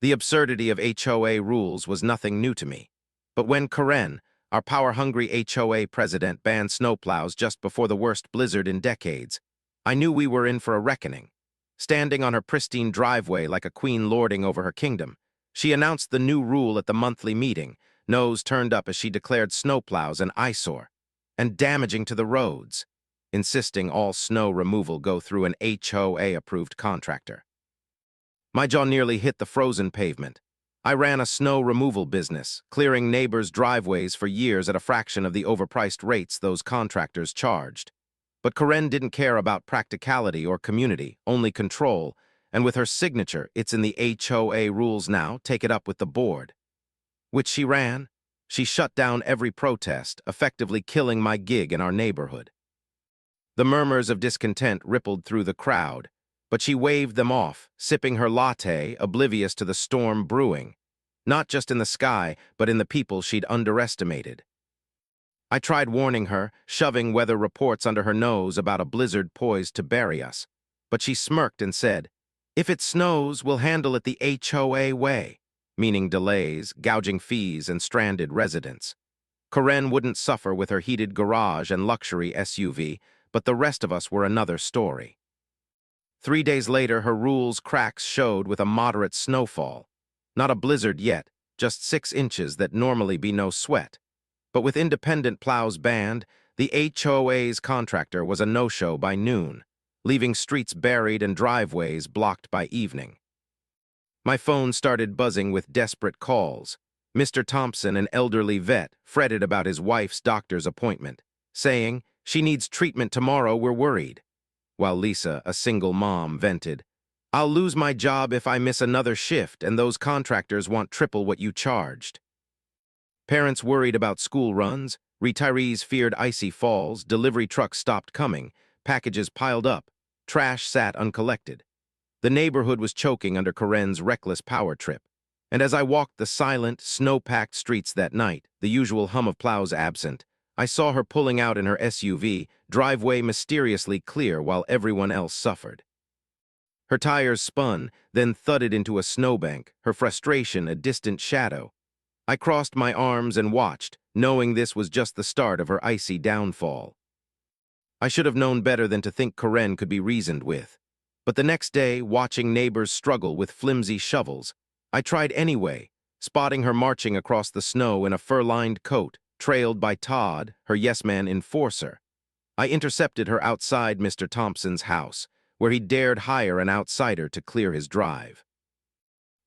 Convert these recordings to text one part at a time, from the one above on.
The absurdity of HOA rules was nothing new to me. But when Karen, our power-hungry HOA president, banned snowplows just before the worst blizzard in decades, I knew we were in for a reckoning. Standing on her pristine driveway like a queen lording over her kingdom, she announced the new rule at the monthly meeting, nose turned up as she declared snowplows an eyesore and damaging to the roads, insisting all snow removal go through an HOA-approved contractor. My jaw nearly hit the frozen pavement. I ran a snow removal business, clearing neighbors' driveways for years at a fraction of the overpriced rates those contractors charged. But Karen didn't care about practicality or community, only control, and with her signature, "It's in the HOA rules now, take it up with the board," which she ran. She shut down every protest, effectively killing my gig in our neighborhood. The murmurs of discontent rippled through the crowd, but she waved them off, sipping her latte, oblivious to the storm brewing, not just in the sky, but in the people she'd underestimated. I tried warning her, shoving weather reports under her nose about a blizzard poised to bury us, but she smirked and said, "If it snows, we'll handle it the HOA way," meaning delays, gouging fees, and stranded residents. Karen wouldn't suffer with her heated garage and luxury SUV, but the rest of us were another story. 3 days later, her rules cracks showed with a moderate snowfall. Not a blizzard yet, just 6 inches that normally be no sweat. But with independent plows banned, the HOA's contractor was a no-show by noon, leaving streets buried and driveways blocked by evening. My phone started buzzing with desperate calls. Mr. Thompson, an elderly vet, fretted about his wife's doctor's appointment, saying, "She needs treatment tomorrow, we're worried." While Lisa, a single mom, vented, "I'll lose my job if I miss another shift and those contractors want triple what you charged." Parents worried about school runs, retirees feared icy falls, delivery trucks stopped coming, packages piled up, trash sat uncollected. The neighborhood was choking under Karen's reckless power trip, and as I walked the silent, snow-packed streets that night, the usual hum of plows absent, I saw her pulling out in her SUV, driveway mysteriously clear while everyone else suffered. Her tires spun, then thudded into a snowbank, her frustration a distant shadow. I crossed my arms and watched, knowing this was just the start of her icy downfall. I should have known better than to think Karen could be reasoned with. But the next day, watching neighbors struggle with flimsy shovels, I tried anyway, spotting her marching across the snow in a fur-lined coat, trailed by Todd, her yes-man enforcer. I intercepted her outside Mr. Thompson's house, where he dared hire an outsider to clear his drive.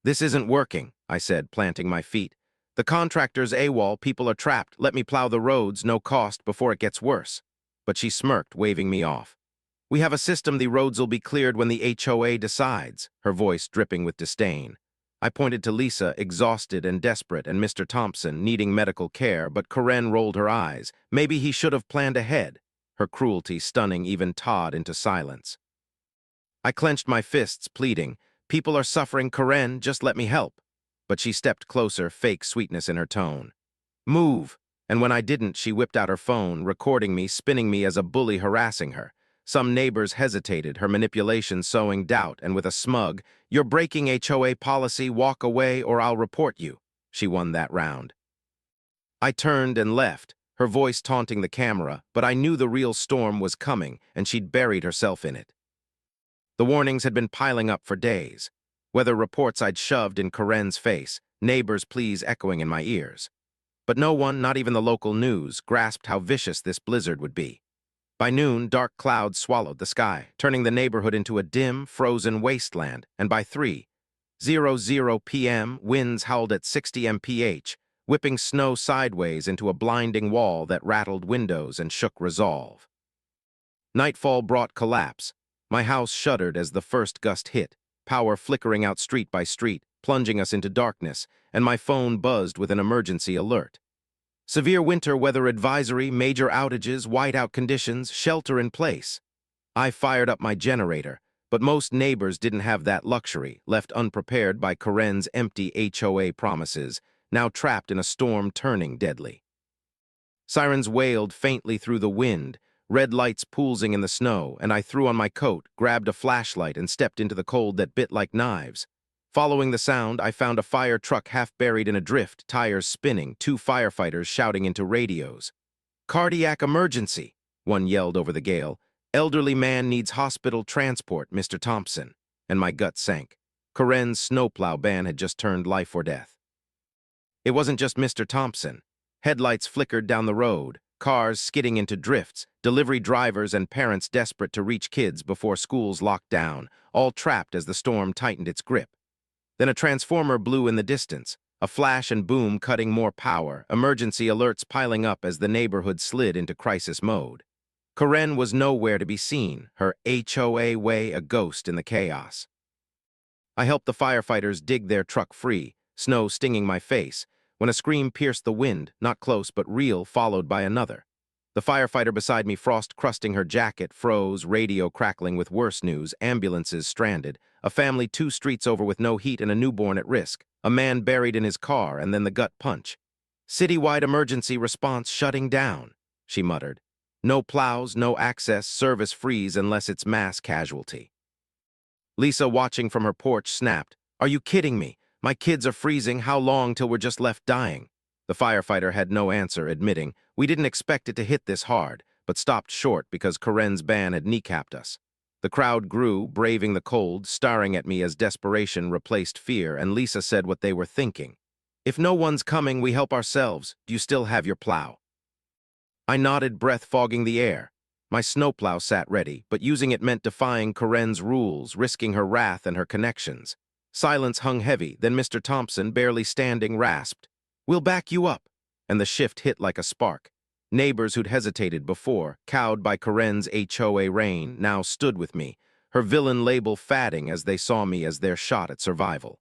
"This isn't working," I said, planting my feet. "The contractor's AWOL, people are trapped, let me plow the roads, no cost, before it gets worse." But she smirked, waving me off. "We have a system, the roads'll be cleared when the HOA decides," her voice dripping with disdain. I pointed to Lisa, exhausted and desperate, and Mr. Thompson, needing medical care, but Karen rolled her eyes. Maybe he should have planned ahead, her cruelty stunning even Todd into silence. I clenched my fists, pleading, "People are suffering, Karen, just let me help." But she stepped closer, fake sweetness in her tone. "Move." And when I didn't, she whipped out her phone, recording me, spinning me as a bully harassing her. Some neighbors hesitated, her manipulation sowing doubt, and with a smug, "You're breaking HOA policy, walk away or I'll report you," she won that round. I turned and left, her voice taunting the camera, but I knew the real storm was coming, and she'd buried herself in it. The warnings had been piling up for days. Weather reports I'd shoved in Karen's face, neighbors' pleas echoing in my ears. But no one, not even the local news, grasped how vicious this blizzard would be. By noon, dark clouds swallowed the sky, turning the neighborhood into a dim, frozen wasteland, and by 3:00 p.m., winds howled at 60 mph, whipping snow sideways into a blinding wall that rattled windows and shook resolve. Nightfall brought collapse. My house shuddered as the first gust hit, power flickering out street by street, plunging us into darkness, and my phone buzzed with an emergency alert. Severe winter weather advisory, major outages, whiteout conditions, shelter in place. I fired up my generator, but most neighbors didn't have that luxury, left unprepared by Karen's empty HOA promises, now trapped in a storm turning deadly. Sirens wailed faintly through the wind, red lights poolsing in the snow, and I threw on my coat, grabbed a flashlight, and stepped into the cold that bit like knives. Following the sound, I found a fire truck half buried in a drift, tires spinning, two firefighters shouting into radios. "Cardiac emergency," one yelled over the gale. "Elderly man needs hospital transport, Mr. Thompson." And my gut sank. Corinne's snowplow ban had just turned life or death. It wasn't just Mr. Thompson. Headlights flickered down the road, cars skidding into drifts, delivery drivers and parents desperate to reach kids before schools locked down, all trapped as the storm tightened its grip. Then a transformer blew in the distance, a flash and boom cutting more power, emergency alerts piling up as the neighborhood slid into crisis mode. Corinne was nowhere to be seen, her HOA way a ghost in the chaos. I helped the firefighters dig their truck free, snow stinging my face, when a scream pierced the wind, not close but real, followed by another. The firefighter beside me, frost crusting her jacket, froze, radio crackling with worse news, ambulances stranded, a family 2 streets over with no heat and a newborn at risk, a man buried in his car, and then the gut punch. "Citywide emergency response shutting down," she muttered. "No plows, no access, service freeze unless it's mass casualty." Lisa, watching from her porch, snapped, "Are you kidding me? My kids are freezing. How long till we're just left dying?" The firefighter had no answer, admitting, "We didn't expect it to hit this hard," but stopped short because Corinne's ban had kneecapped us. The crowd grew, braving the cold, staring at me as desperation replaced fear, and Lisa said what they were thinking. "If no one's coming, we help ourselves. Do you still have your plow?" I nodded, breath fogging the air. My snowplow sat ready, but using it meant defying Corinne's rules, risking her wrath and her connections. Silence hung heavy, then Mr. Thompson, barely standing, rasped, "We'll back you up," and the shift hit like a spark. Neighbors who'd hesitated before, cowed by Corinne's HOA reign, now stood with me, her villain label fading as they saw me as their shot at survival.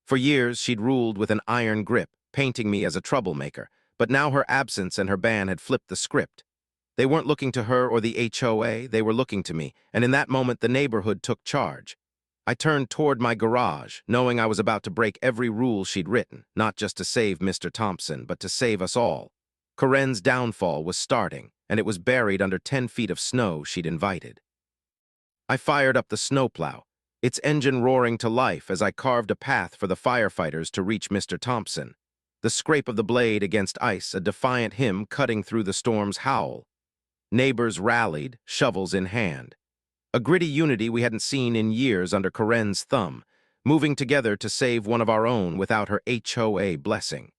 For years, she'd ruled with an iron grip, painting me as a troublemaker, but now her absence and her ban had flipped the script. They weren't looking to her or the HOA, they were looking to me, and in that moment the neighborhood took charge. I turned toward my garage, knowing I was about to break every rule she'd written, not just to save Mr. Thompson, but to save us all. Corinne's downfall was starting, and it was buried under 10 feet of snow she'd invited. I fired up the snowplow, its engine roaring to life as I carved a path for the firefighters to reach Mr. Thompson. The scrape of the blade against ice, a defiant hymn cutting through the storm's howl. Neighbors rallied, shovels in hand. A gritty unity we hadn't seen in years under Corinne's thumb, moving together to save one of our own without her HOA blessing.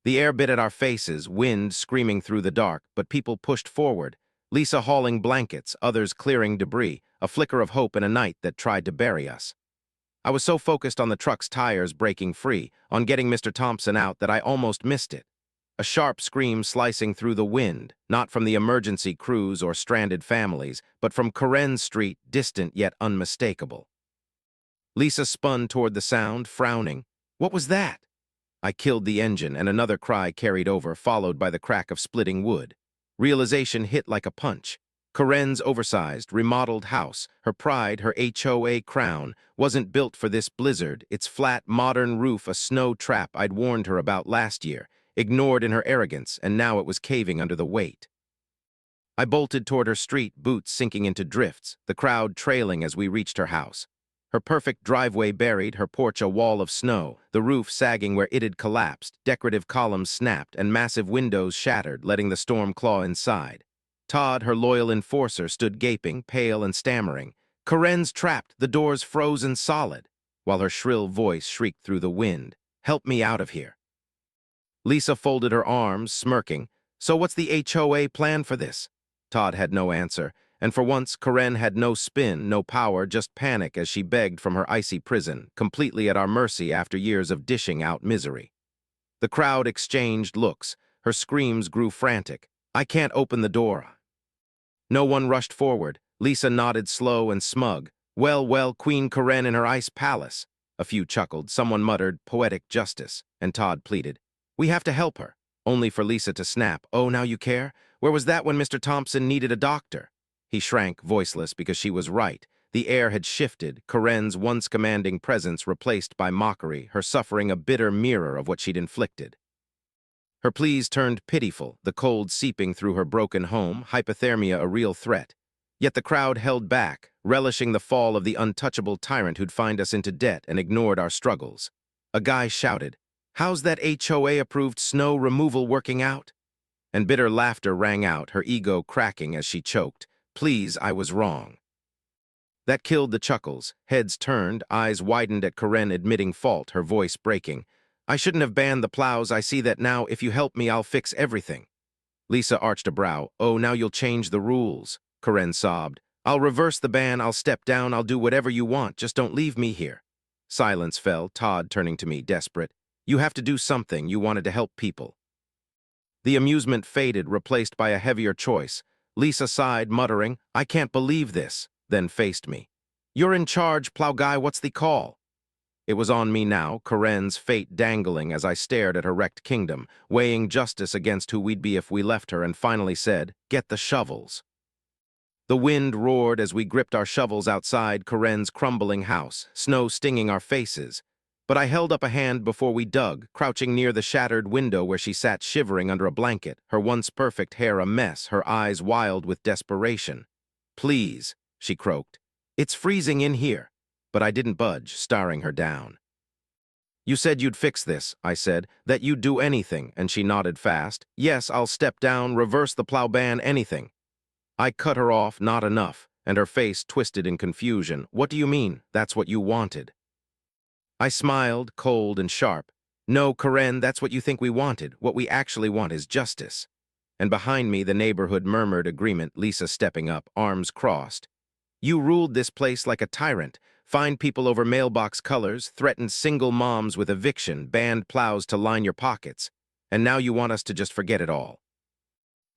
The air bit at our faces, wind screaming through the dark, but people pushed forward, Lisa hauling blankets, others clearing debris, a flicker of hope in a night that tried to bury us. I was so focused on the truck's tires breaking free, on getting Mr. Thompson out, that I almost missed it. A sharp scream slicing through the wind, not from the emergency crews or stranded families, but from Corinne Street, distant yet unmistakable. Lisa spun toward the sound, frowning. "What was that?" I killed the engine, and another cry carried over, followed by the crack of splitting wood. Realization hit like a punch. Corinne's oversized, remodeled house, her pride, her HOA crown, wasn't built for this blizzard, its flat, modern roof a snow trap I'd warned her about last year, ignored in her arrogance, and now it was caving under the weight. I bolted toward her street, boots sinking into drifts, the crowd trailing as we reached her house. Her perfect driveway buried, her porch a wall of snow, the roof sagging where it had collapsed, decorative columns snapped, and massive windows shattered, letting the storm claw inside. Todd, her loyal enforcer, stood gaping, pale and stammering. "Corinne's trapped, the door's frozen solid," while her shrill voice shrieked through the wind. "Help me out of here." Lisa folded her arms, smirking. "So what's the HOA plan for this?" Todd had no answer, and for once Corinne had no spin, no power, just panic as she begged from her icy prison, completely at our mercy after years of dishing out misery. The crowd exchanged looks. Her screams grew frantic. "I can't open the door." No one rushed forward. Lisa nodded slow and smug. Well, Queen Corinne in her ice palace." A few chuckled. Someone muttered, "Poetic justice," and Todd pleaded, "We have to help her," only for Lisa to snap, "Oh, now you care? Where was that when Mr. Thompson needed a doctor?" He shrank, voiceless, because she was right. The air had shifted, Corinne's once commanding presence replaced by mockery, her suffering a bitter mirror of what she'd inflicted. Her pleas turned pitiful, the cold seeping through her broken home, hypothermia a real threat. Yet the crowd held back, relishing the fall of the untouchable tyrant who'd fined us into debt and ignored our struggles. A guy shouted, "How's that HOA-approved snow removal working out?" And bitter laughter rang out, her ego cracking as she choked. "Please, I was wrong." That killed the chuckles. Heads turned, eyes widened at Karen admitting fault, her voice breaking. "I shouldn't have banned the plows. I see that now. If you help me, I'll fix everything." Lisa arched a brow. "Oh, now you'll change the rules," Karen sobbed. "I'll reverse the ban. I'll step down. I'll do whatever you want. Just don't leave me here." Silence fell, Todd turning to me, desperate. "You have to do something. You wanted to help people." The amusement faded, replaced by a heavier choice. Lisa sighed, muttering, "I can't believe this," then faced me. "You're in charge, plow guy. What's the call?" It was on me now, Karen's fate dangling as I stared at her wrecked kingdom, weighing justice against who we'd be if we left her, and finally said, "Get the shovels." The wind roared as we gripped our shovels outside Karen's crumbling house, snow stinging our faces. But I held up a hand before we dug, crouching near the shattered window where she sat shivering under a blanket, her once perfect hair a mess, her eyes wild with desperation. "Please," she croaked. "It's freezing in here." But I didn't budge, staring her down. "You said you'd fix this," I said, "that you'd do anything," and she nodded fast. "Yes, I'll step down, reverse the plow ban, anything." I cut her off, "Not enough," and her face twisted in confusion. "What do you mean? That's what you wanted." I smiled, cold and sharp. "No, Karen, that's what you think we wanted. What we actually want is justice." And behind me, the neighborhood murmured agreement, Lisa stepping up, arms crossed. "You ruled this place like a tyrant, fined people over mailbox colors, threatened single moms with eviction, banned plows to line your pockets, and now you want us to just forget it all."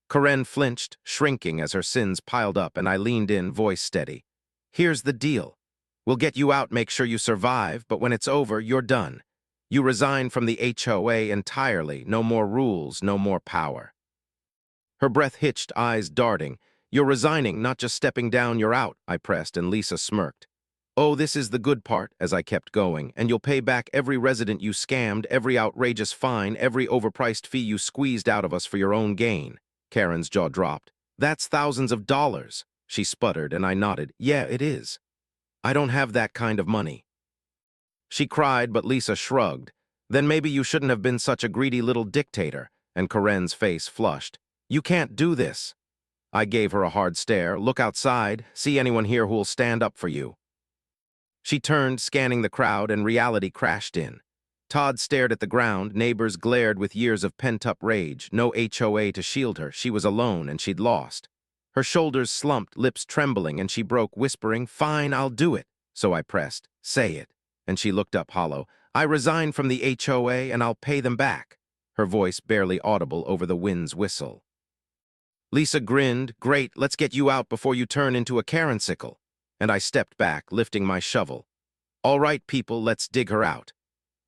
Karen flinched, shrinking as her sins piled up, and I leaned in, voice steady. "Here's the deal. We'll get you out, make sure you survive, but when it's over, you're done. You resign from the HOA entirely, no more rules, no more power." Her breath hitched, eyes darting. "You're resigning, not just stepping down, you're out," I pressed, and Lisa smirked. "Oh, this is the good part," as I kept going, "and you'll pay back every resident you scammed, every outrageous fine, every overpriced fee you squeezed out of us for your own gain." Karen's jaw dropped. "That's thousands of dollars," she sputtered, and I nodded. "Yeah, it is. I don't have that kind of money." She cried, but Lisa shrugged. "Then maybe you shouldn't have been such a greedy little dictator," and Karen's face flushed. "You can't do this." I gave her a hard stare. "Look outside. See anyone here who'll stand up for you." She turned, scanning the crowd, and reality crashed in. Todd stared at the ground, neighbors glared with years of pent-up rage, no HOA to shield her, she was alone and she'd lost. Her shoulders slumped, lips trembling, and she broke, whispering, "Fine, I'll do it." So I pressed, "Say it." And she looked up hollow. "I resign from the HOA and I'll pay them back." Her voice barely audible over the wind's whistle. Lisa grinned. "Great, let's get you out before you turn into a Karen-sickle." And I stepped back, lifting my shovel. "All right, people, let's dig her out."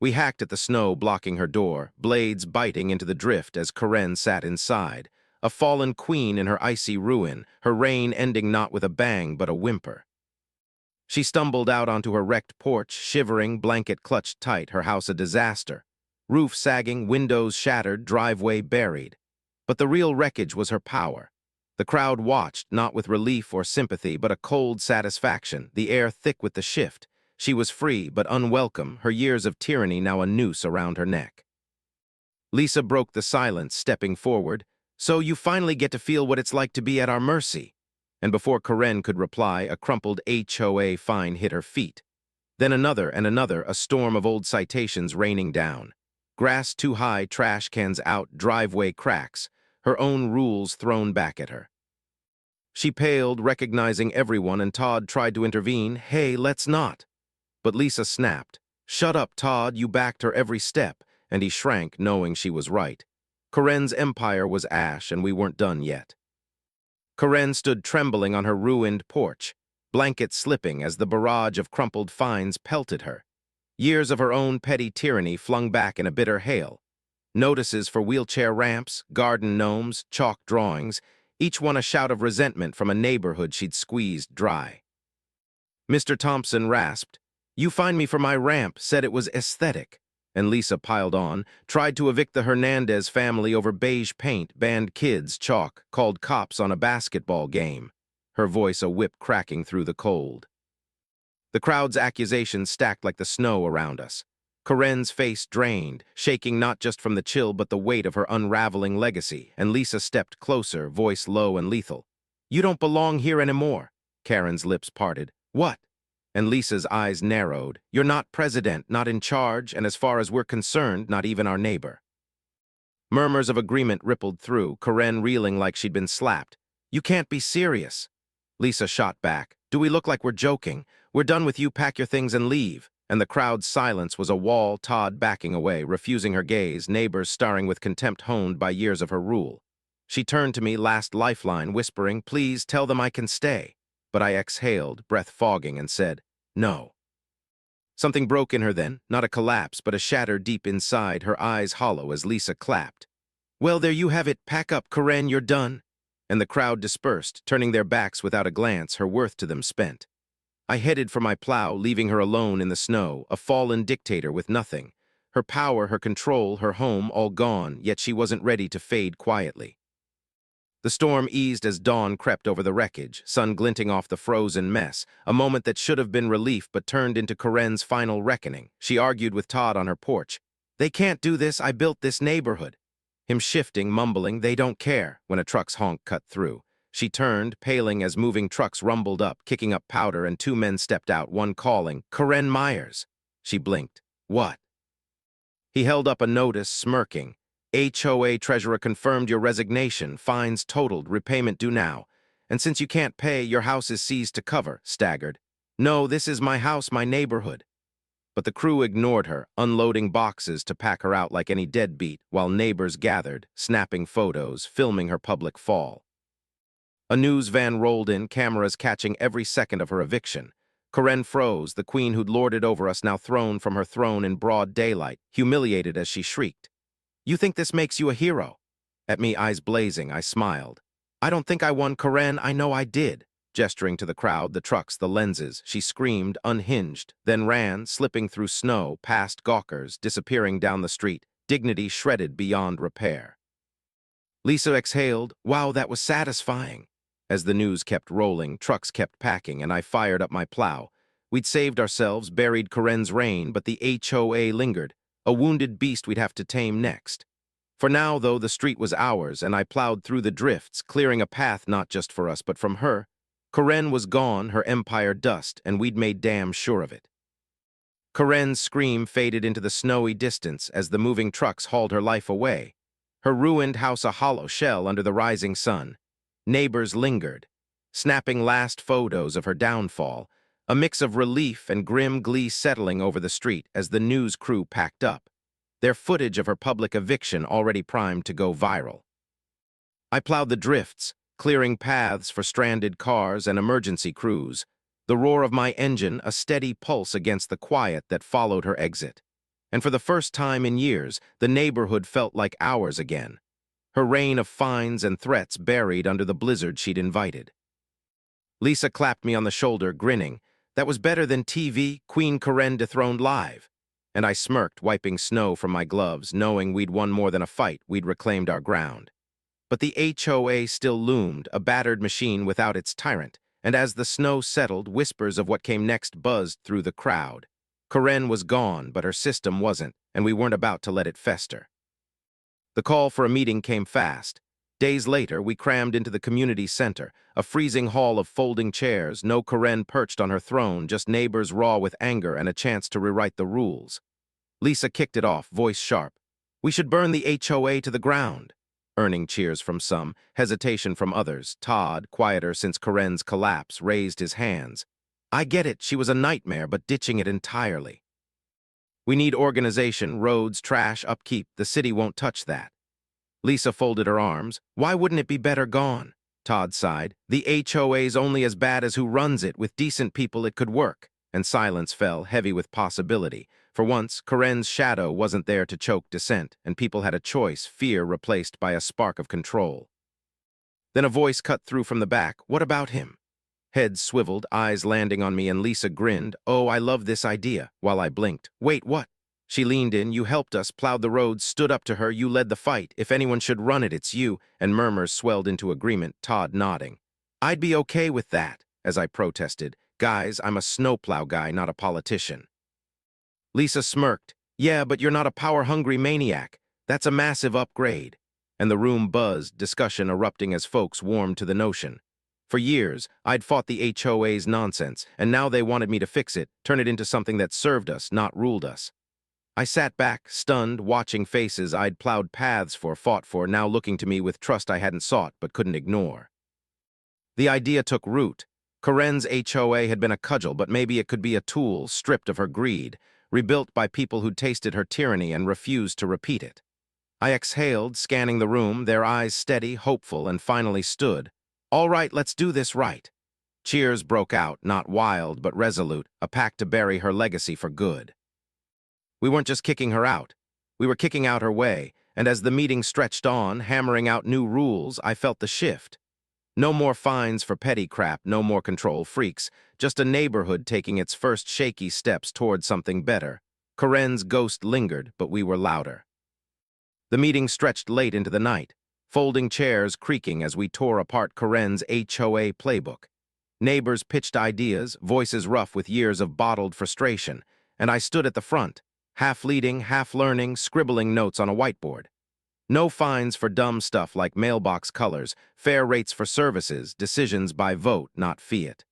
We hacked at the snow blocking her door, blades biting into the drift as Karen sat inside, a fallen queen in her icy ruin, her reign ending not with a bang but a whimper. She stumbled out onto her wrecked porch, shivering, blanket clutched tight, her house a disaster. Roof sagging, windows shattered, driveway buried. But the real wreckage was her power. The crowd watched, not with relief or sympathy, but a cold satisfaction, the air thick with the shift. She was free, but unwelcome, her years of tyranny now a noose around her neck. Lisa broke the silence, stepping forward. "So you finally get to feel what it's like to be at our mercy." And before Karen could reply, a crumpled HOA fine hit her feet. Then another and another, a storm of old citations raining down. Grass too high, trash cans out, driveway cracks, her own rules thrown back at her. She paled, recognizing everyone, and Todd tried to intervene. "Hey, let's not." But Lisa snapped. "Shut up, Todd, you backed her every step," and he shrank, knowing she was right. Karen's empire was ash, and we weren't done yet. Karen stood trembling on her ruined porch, blankets slipping as the barrage of crumpled fines pelted her. Years of her own petty tyranny flung back in a bitter hail. Notices for wheelchair ramps, garden gnomes, chalk drawings, each one a shout of resentment from a neighborhood she'd squeezed dry. Mr. Thompson rasped, "You fined me for my ramp, said it was aesthetic." And Lisa piled on, tried to evict the Hernandez family over beige paint, banned kids, chalk, called cops on a basketball game. her voice a whip cracking through the cold. The crowd's accusations stacked like the snow around us. Corinne's face drained, shaking not just from the chill but the weight of her unraveling legacy, and Lisa stepped closer, voice low and lethal. "You don't belong here anymore." Karen's lips parted. "What?" And Lisa's eyes narrowed. "You're not president, not in charge, and as far as we're concerned, not even our neighbor." Murmurs of agreement rippled through, Corinne reeling like she'd been slapped. "You can't be serious." Lisa shot back. "Do we look like we're joking? We're done with you, pack your things and leave." And the crowd's silence was a wall, Todd backing away, refusing her gaze, neighbors staring with contempt honed by years of her rule. She turned to me, last lifeline, whispering, "Please tell them I can stay." But I exhaled, breath fogging, and said, "No." Something broke in her then, not a collapse, but a shatter deep inside, her eyes hollow as Lisa clapped. "Well, there you have it. Pack up, Corinne, you're done." And the crowd dispersed, turning their backs without a glance, her worth to them spent. I headed for my plow, leaving her alone in the snow, a fallen dictator with nothing. Her power, her control, her home, all gone, yet she wasn't ready to fade quietly. The storm eased as dawn crept over the wreckage, sun glinting off the frozen mess, a moment that should have been relief but turned into Corinne's final reckoning. She argued with Todd on her porch. "They can't do this, I built this neighborhood." Him shifting, mumbling, "They don't care," when a truck's honk cut through. She turned, paling as moving trucks rumbled up, kicking up powder, and two men stepped out, one calling, "Corinne Myers." She blinked. "What?" He held up a notice, smirking. "HOA treasurer confirmed your resignation, fines totaled, repayment due now. And since you can't pay, your house is seized to cover," staggered. "No, this is my house, my neighborhood." But the crew ignored her, unloading boxes to pack her out like any deadbeat, while neighbors gathered, snapping photos, filming her public fall. A news van rolled in, cameras catching every second of her eviction. Corinne froze, the queen who'd lorded over us now thrown from her throne in broad daylight, humiliated as she shrieked. "You think this makes you a hero?" At me, eyes blazing, I smiled. "I don't think I won, Corinne, I know I did." Gesturing to the crowd, the trucks, the lenses, she screamed, unhinged, then ran, slipping through snow, past gawkers, disappearing down the street, dignity shredded beyond repair. Lisa exhaled, "Wow, that was satisfying." As the news kept rolling, trucks kept packing, and I fired up my plow. We'd saved ourselves, buried Corinne's reign, but the HOA lingered, a wounded beast we'd have to tame next. For now, though, the street was ours, and I plowed through the drifts, clearing a path not just for us, but from her. Corinne was gone, her empire dust, and we'd made damn sure of it. Corinne's scream faded into the snowy distance as the moving trucks hauled her life away. Her ruined house a hollow shell under the rising sun. Neighbors lingered, snapping last photos of her downfall, a mix of relief and grim glee settling over the street as the news crew packed up, their footage of her public eviction already primed to go viral. I plowed the drifts, clearing paths for stranded cars and emergency crews, the roar of my engine a steady pulse against the quiet that followed her exit. And for the first time in years, the neighborhood felt like ours again, her reign of fines and threats buried under the blizzard she'd invited. Lisa clapped me on the shoulder, grinning. "That was better than TV, Queen Corinne dethroned live." And I smirked, wiping snow from my gloves, knowing we'd won more than a fight, we'd reclaimed our ground. But the HOA still loomed, a battered machine without its tyrant, and as the snow settled, whispers of what came next buzzed through the crowd. Corinne was gone, but her system wasn't, and we weren't about to let it fester. The call for a meeting came fast. Days later, we crammed into the community center, a freezing hall of folding chairs, no Corinne perched on her throne, just neighbors raw with anger and a chance to rewrite the rules. Lisa kicked it off, voice sharp. "We should burn the HOA to the ground." Earning cheers from some, hesitation from others. Todd, quieter since Corinne's collapse, raised his hands. "I get it, she was a nightmare, but ditching it entirely. We need organization, roads, trash, upkeep. The city won't touch that." Lisa folded her arms. "Why wouldn't it be better gone?" Todd sighed. "The HOA's only as bad as who runs it. With decent people it could work." And silence fell, heavy with possibility. For once, Corinne's shadow wasn't there to choke dissent, and people had a choice, fear replaced by a spark of control. Then a voice cut through from the back. "What about him?" Heads swiveled, eyes landing on me, and Lisa grinned. "Oh, I love this idea," while I blinked. "Wait, what?" She leaned in. "You helped us, plowed the roads, stood up to her. You led the fight. If anyone should run it, it's you." And murmurs swelled into agreement, Todd nodding. I'd be okay with that, as I protested. Guys, I'm a snowplow guy, not a politician. Lisa smirked. Yeah, but you're not a power-hungry maniac. That's a massive upgrade. And the room buzzed, discussion erupting as folks warmed to the notion. For years, I'd fought the HOA's nonsense, and now they wanted me to fix it, turn it into something that served us, not ruled us. I sat back, stunned, watching faces I'd plowed paths for, fought for, now looking to me with trust I hadn't sought but couldn't ignore. The idea took root. Corinne's HOA had been a cudgel, but maybe it could be a tool, stripped of her greed, rebuilt by people who'd tasted her tyranny and refused to repeat it. I exhaled, scanning the room, their eyes steady, hopeful, and finally stood. All right, let's do this right. Cheers broke out, not wild, but resolute, a pact to bury her legacy for good. We weren't just kicking her out. We were kicking out her way, and as the meeting stretched on, hammering out new rules, I felt the shift. No more fines for petty crap, no more control freaks, just a neighborhood taking its first shaky steps toward something better. Corinne's ghost lingered, but we were louder. The meeting stretched late into the night, folding chairs creaking as we tore apart Corinne's HOA playbook. Neighbors pitched ideas, voices rough with years of bottled frustration, and I stood at the front, half leading, half learning, scribbling notes on a whiteboard. No fines for dumb stuff like mailbox colors, fair rates for services, decisions by vote, not fiat.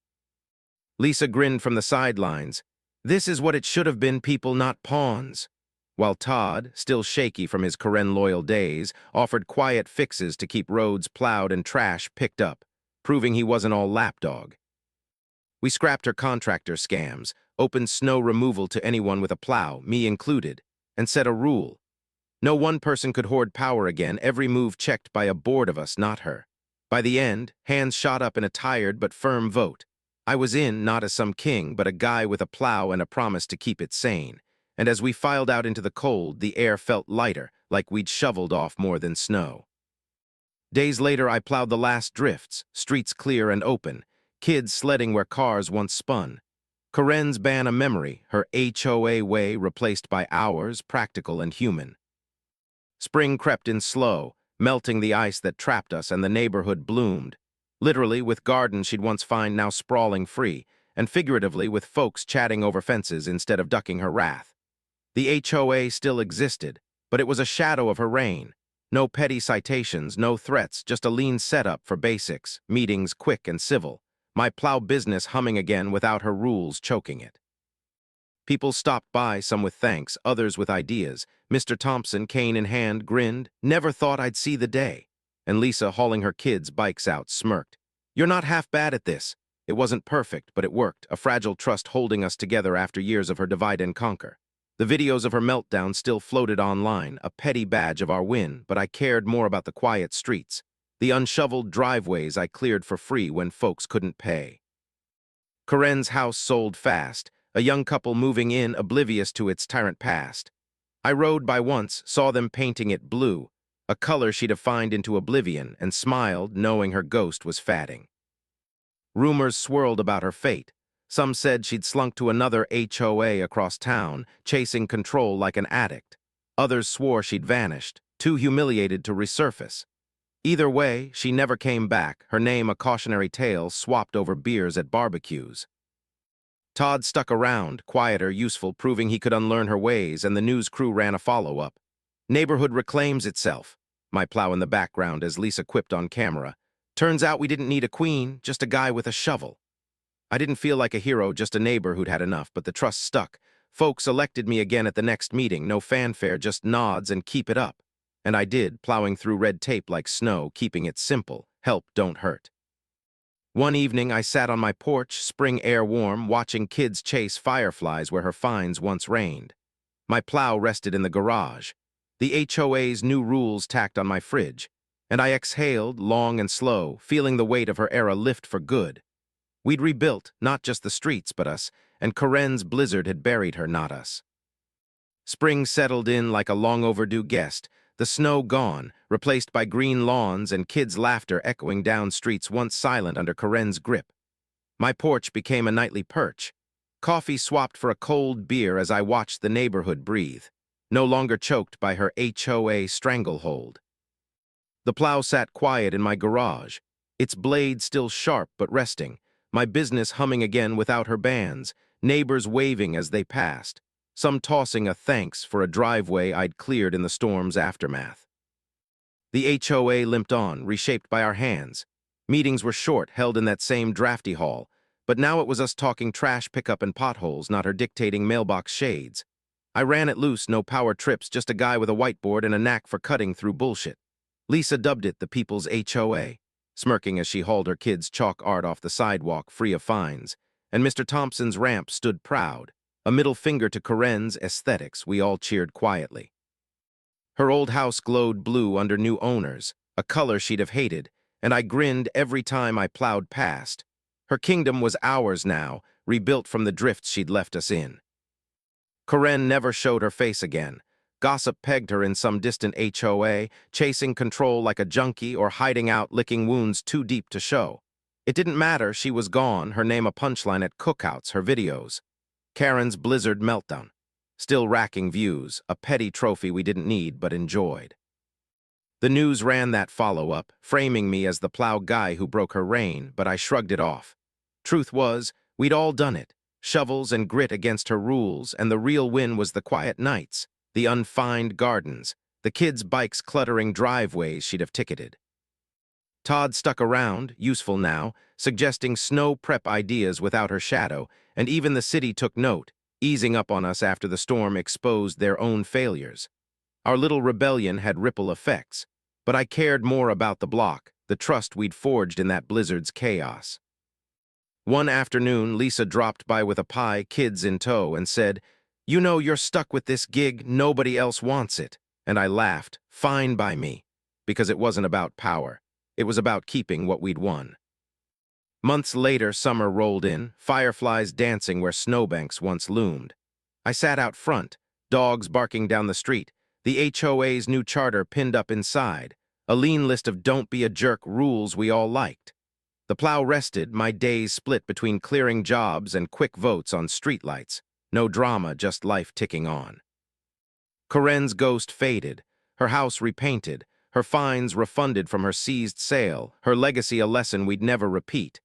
Lisa grinned from the sidelines. This is what it should have been, people, not pawns. While Todd, still shaky from his Corinne-loyal days, offered quiet fixes to keep roads plowed and trash picked up, proving he wasn't all lapdog. We scrapped her contractor scams, opened snow removal to anyone with a plow, me included, and set a rule. No one person could hoard power again, every move checked by a board of us, not her. By the end, hands shot up in a tired but firm vote. I was in, not as some king, but a guy with a plow and a promise to keep it sane. And as we filed out into the cold, the air felt lighter, like we'd shoveled off more than snow. Days later, I plowed the last drifts, streets clear and open, kids sledding where cars once spun. Corinne's ban a memory, her HOA way replaced by ours, practical and human. Spring crept in slow, melting the ice that trapped us, and the neighborhood bloomed. Literally, with gardens she'd once find now sprawling free, and figuratively with folks chatting over fences instead of ducking her wrath. The HOA still existed, but it was a shadow of her reign. No petty citations, no threats, just a lean setup for basics, meetings quick and civil. My plow business humming again without her rules choking it. People stopped by, some with thanks, others with ideas. Mr. Thompson, cane in hand, grinned. Never thought I'd see the day. And Lisa, hauling her kids' bikes out, smirked. You're not half bad at this. It wasn't perfect, but it worked, a fragile trust holding us together after years of her divide and conquer. The videos of her meltdown still floated online, a petty badge of our win, but I cared more about the quiet streets, the unshoveled driveways I cleared for free when folks couldn't pay. Corinne's house sold fast, a young couple moving in oblivious to its tyrant past. I rode by once, saw them painting it blue, a color she'd defined into oblivion, and smiled, knowing her ghost was fatting. Rumors swirled about her fate. Some said she'd slunk to another HOA across town, chasing control like an addict. Others swore she'd vanished, too humiliated to resurface. Either way, she never came back, her name a cautionary tale swapped over beers at barbecues. Todd stuck around, quieter, useful, proving he could unlearn her ways, and the news crew ran a follow-up. Neighborhood reclaims itself. My plow in the background as Lisa quipped on camera. Turns out we didn't need a queen, just a guy with a shovel. I didn't feel like a hero, just a neighbor who'd had enough, but the trust stuck. Folks elected me again at the next meeting, no fanfare, just nods and keep it up. And I did, plowing through red tape like snow, keeping it simple. Help, don't hurt. One evening, I sat on my porch, spring air warm, watching kids chase fireflies where her fines once reigned. My plow rested in the garage, the HOA's new rules tacked on my fridge, and I exhaled, long and slow, feeling the weight of her era lift for good. We'd rebuilt, not just the streets, but us, and Corinne's blizzard had buried her, not us. Spring settled in like a long-overdue guest, the snow gone, replaced by green lawns and kids' laughter echoing down streets once silent under Corinne's grip. My porch became a nightly perch. Coffee swapped for a cold beer as I watched the neighborhood breathe, no longer choked by her HOA stranglehold. The plow sat quiet in my garage, its blade still sharp but resting, my business humming again without her bands, neighbors waving as they passed, some tossing a thanks for a driveway I'd cleared in the storm's aftermath. The HOA limped on, reshaped by our hands. Meetings were short, held in that same drafty hall, but now it was us talking trash pickup and potholes, not her dictating mailbox shades. I ran it loose, no power trips, just a guy with a whiteboard and a knack for cutting through bullshit. Lisa dubbed it the People's HOA, smirking as she hauled her kids' chalk art off the sidewalk free of fines, and Mr. Thompson's ramp stood proud, a middle finger to Corinne's aesthetics. We all cheered quietly. Her old house glowed blue under new owners, a color she'd have hated, and I grinned every time I plowed past. Her kingdom was ours now, rebuilt from the drifts she'd left us in. Corinne never showed her face again. Gossip pegged her in some distant HOA, chasing control like a junkie or hiding out licking wounds too deep to show. It didn't matter, she was gone, her name a punchline at cookouts, her videos. Karen's Blizzard meltdown. Still racking views, a petty trophy we didn't need but enjoyed. The news ran that follow-up, framing me as the plow guy who broke her reign, but I shrugged it off. Truth was, we'd all done it, shovels and grit against her rules, and the real win was the quiet nights, the unfined gardens, the kids' bikes cluttering driveways she'd have ticketed. Todd stuck around, useful now, suggesting snow prep ideas without her shadow, and even the city took note, easing up on us after the storm exposed their own failures. Our little rebellion had ripple effects, but I cared more about the block, the trust we'd forged in that blizzard's chaos. One afternoon, Lisa dropped by with a pie, kids in tow, and said, "You know you're stuck with this gig, nobody else wants it." And I laughed, fine by me, because it wasn't about power. It was about keeping what we'd won. Months later, summer rolled in, fireflies dancing where snowbanks once loomed. I sat out front, dogs barking down the street, the HOA's new charter pinned up inside, a lean list of don't be a jerk rules we all liked. The plow rested, my days split between clearing jobs and quick votes on streetlights. No drama, just life ticking on. Corinne's ghost faded, her house repainted, her fines refunded from her seized sale, her legacy a lesson we'd never repeat.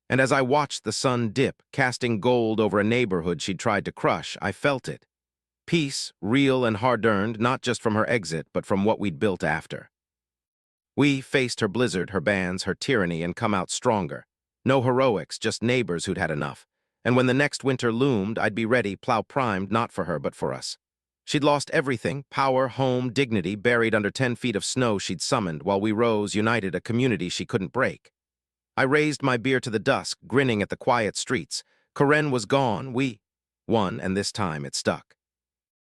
And as I watched the sun dip, casting gold over a neighborhood she'd tried to crush, I felt it. Peace, real and hard-earned, not just from her exit, but from what we'd built after. We faced her blizzard, her bans, her tyranny, and come out stronger. No heroics, just neighbors who'd had enough. And when the next winter loomed, I'd be ready, plow primed, not for her, but for us. She'd lost everything, power, home, dignity, buried under 10 feet of snow she'd summoned, while we rose, united, a community she couldn't break. I raised my beer to the dusk, grinning at the quiet streets. Corinne was gone, we won, and this time it stuck.